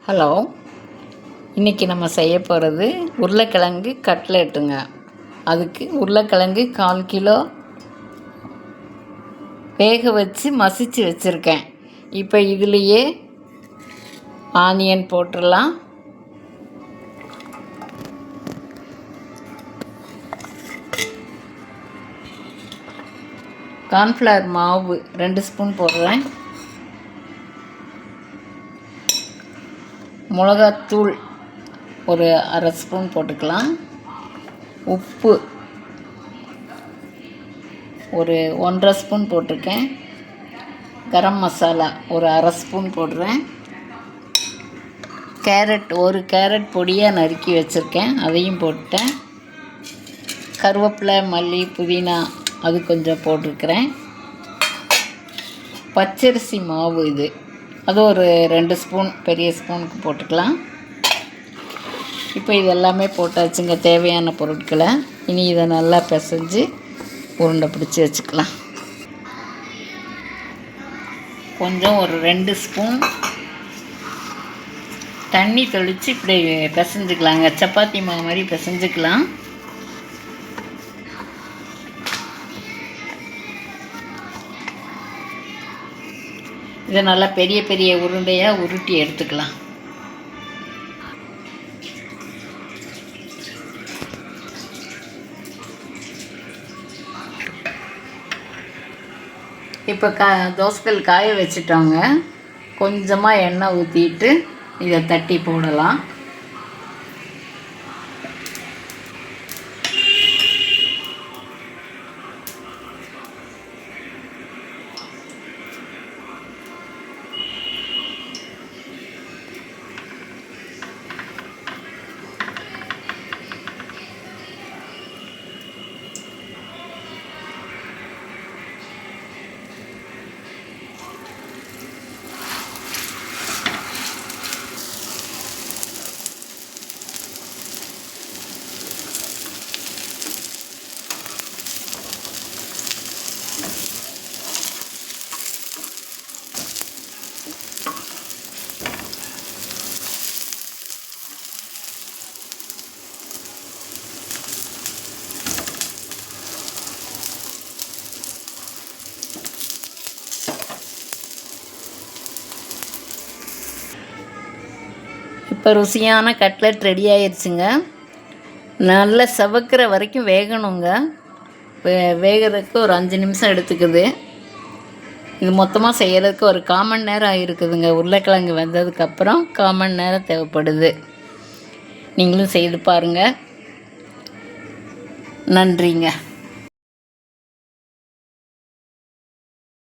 Hello, இன்றைக்கி நம்ம செய்ய போகிறது உருளைக்கிழங்கு கட்லெட்டுங்க. அதுக்கு உருளைக்கிழங்கு 1/4 கிலோ வேக வச்சு மசிச்சு வச்சுருக்கேன். இப்போ இதுலேயே ஆனியன் போட்டுடலாம். கார்ன்ஃப்ளவர் மாவு 2 ஸ்பூன் போடுறேன். மிளகாத்தூள் ஒரு 1/2 ஸ்பூன் போட்டுக்கலாம். உப்பு ஒரு 1/2 ஸ்பூன் போட்டிருக்கேன். கரம் மசாலா ஒரு 1/2 ஸ்பூன் போடுறேன். ஒரு கேரட் பொடியாக நறுக்கி வச்சுருக்கேன், அதையும் போட்டேன். கருவேப்பிலை, மல்லி, புதினா அது கொஞ்சம் போட்டிருக்கிறேன். பச்சரிசி மாவு அது ஒரு 2 ஸ்பூன் பெரிய ஸ்பூனுக்கு போட்டுக்கலாம். இப்போ இதெல்லாமே போட்டாச்சுங்க, தேவையான பொருட்களை. இனி இதை நல்லா பிசைஞ்சு உருண்டை பிடிச்சி வச்சுக்கலாம். கொஞ்சம் ஒரு 2 ஸ்பூன் தண்ணி தெளித்து இப்படி பிசைஞ்சுக்கலாங்க. சப்பாத்தி மாவு மாதிரி பிசைஞ்சுக்கலாம். இதை நல்லா பெரிய பெரிய உருண்டையாக உருட்டி எடுத்துக்கலாம். இப்போ தோசைக்கல் காய வச்சுட்டோங்க. கொஞ்சமாக எண்ணெய் ஊற்றிட்டு இதை தட்டி போடலாம். இப்போ ருசியான கட்லெட் ரெடி ஆயிடுச்சுங்க. நல்லா செவக்கிற வரைக்கும் வேகணுங்க. வேகிறதுக்கு ஒரு 5 நிமிஷம் எடுத்துக்குது. இது மொத்தமாக செய்கிறதுக்கு ஒரு 1/4 மணி நேரம் ஆகிருக்குதுங்க. உருளைக்கிழங்கு வெந்ததுக்கப்புறம் 1/4 மணி நேரம் தேவைப்படுது. நீங்களும் செய்து பாருங்கள். நன்றிங்க.